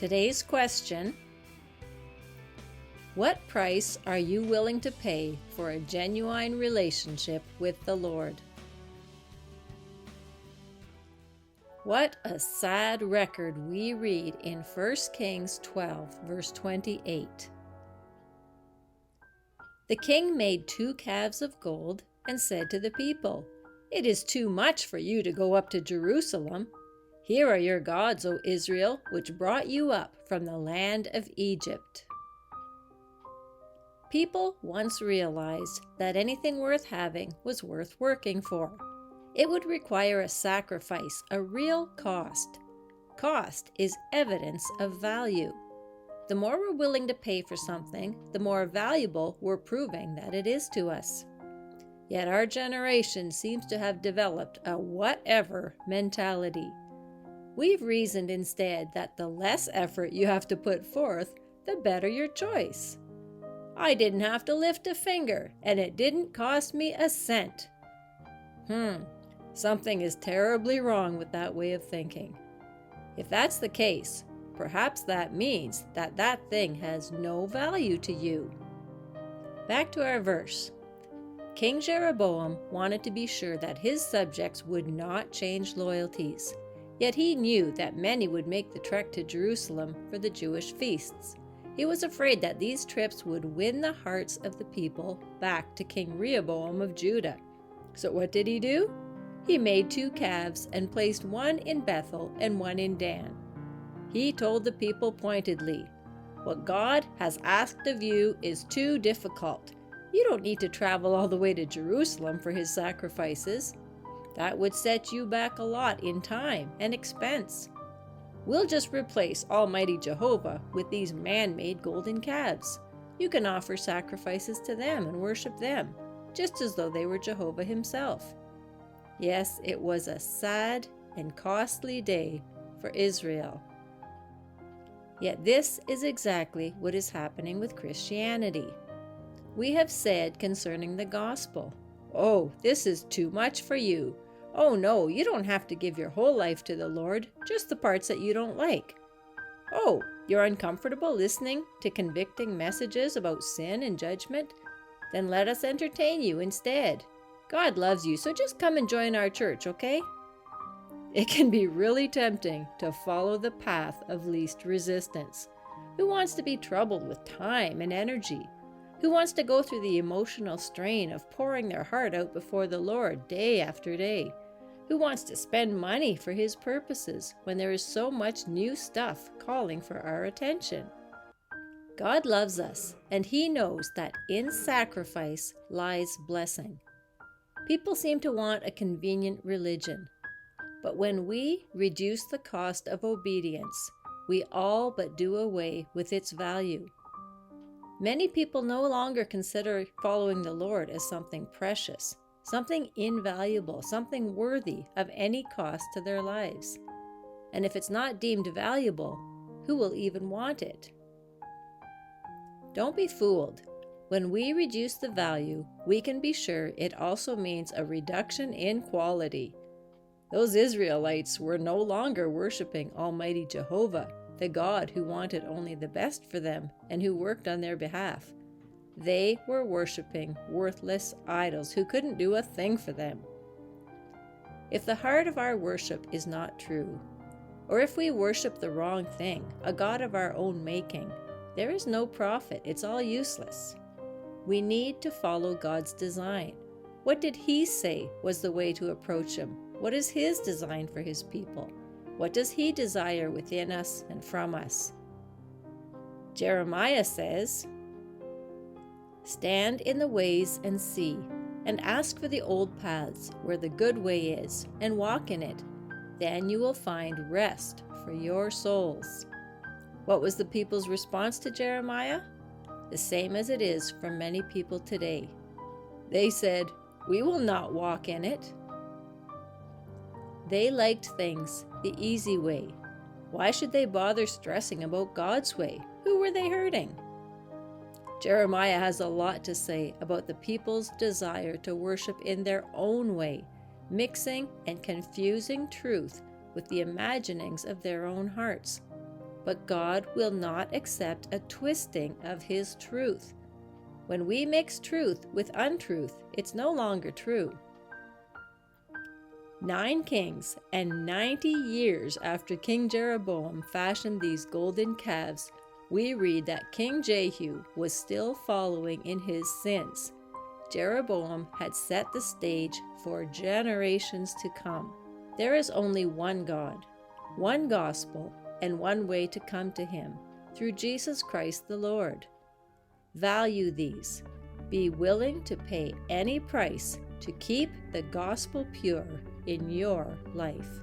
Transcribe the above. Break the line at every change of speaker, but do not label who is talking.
Today's question: what price are you willing to pay for a genuine relationship with the Lord? What a sad record we read in 1 Kings 12, verse 28. The king made 2 calves of gold and said to the people, "It is too much for you to go up to Jerusalem. Here are your gods, O Israel, which brought you up from the land of Egypt." People once realized that anything worth having was worth working for. It would require a sacrifice, a real cost. Cost is evidence of value. The more we're willing to pay for something, the more valuable we're proving that it is to us. Yet our generation seems to have developed a whatever mentality. We've reasoned instead that the less effort you have to put forth, the better your choice. I didn't have to lift a finger, and it didn't cost me a cent. Something is terribly wrong with that way of thinking. If that's the case, perhaps that means that that thing has no value to you. Back to our verse. King Jeroboam wanted to be sure that his subjects would not change loyalties, yet he knew that many would make the trek to Jerusalem for the Jewish feasts. He was afraid that these trips would win the hearts of the people back to King Rehoboam of Judah. So what did he do? He made 2 calves and placed one in Bethel and one in Dan. He told the people pointedly, "What God has asked of you is too difficult. You don't need to travel all the way to Jerusalem for his sacrifices. That would set you back a lot in time and expense. We'll just replace Almighty Jehovah with these man-made golden calves. You can offer sacrifices to them and worship them, just as though they were Jehovah himself." Yes, it was a sad and costly day for Israel. Yet this is exactly what is happening with Christianity. We have said concerning the gospel, "Oh, this is too much for you. Oh no, you don't have to give your whole life to the Lord, just the parts that you don't like. Oh, you're uncomfortable listening to convicting messages about sin and judgment? Then let us entertain you instead. God loves you, so just come and join our church, okay?" It can be really tempting to follow the path of least resistance. Who wants to be troubled with time and energy? Who wants to go through the emotional strain of pouring their heart out before the Lord day after day? Who wants to spend money for his purposes when there is so much new stuff calling for our attention? God loves us, and he knows that in sacrifice lies blessing. People seem to want a convenient religion, but when we reduce the cost of obedience, we all but do away with its value. Many people no longer consider following the Lord as something precious, something invaluable, something worthy of any cost to their lives. And if it's not deemed valuable, who will even want it? Don't be fooled. When we reduce the value, we can be sure it also means a reduction in quality. Those Israelites were no longer worshiping Almighty Jehovah, the God who wanted only the best for them and who worked on their behalf. They were worshiping worthless idols who couldn't do a thing for them. If the heart of our worship is not true, or if we worship the wrong thing, a god of our own making, there is no profit. It's all useless. We need to follow God's design. What did he say was the way to approach him? What is his design for his people? What does he desire within us and from us? Jeremiah says, "Stand in the ways and see, and ask for the old paths where the good way is, and walk in it. Then you will find rest for your souls." What was the people's response to Jeremiah? The same as it is for many people today. They said, "We will not walk in it." They liked things the easy way. Why should they bother stressing about God's way? Who were they hurting? Jeremiah has a lot to say about the people's desire to worship in their own way, mixing and confusing truth with the imaginings of their own hearts. but God will not accept a twisting of His truth. When we mix truth with untruth, it's no longer true. 9 kings and 90 years after King Jeroboam fashioned these golden calves, we read that King Jehu was still following in his sins. Jeroboam had set the stage for generations to come. There is only one God, one gospel, and one way to come to Him, through Jesus Christ the Lord. Value these. Be willing to pay any price to keep the gospel pure in your life.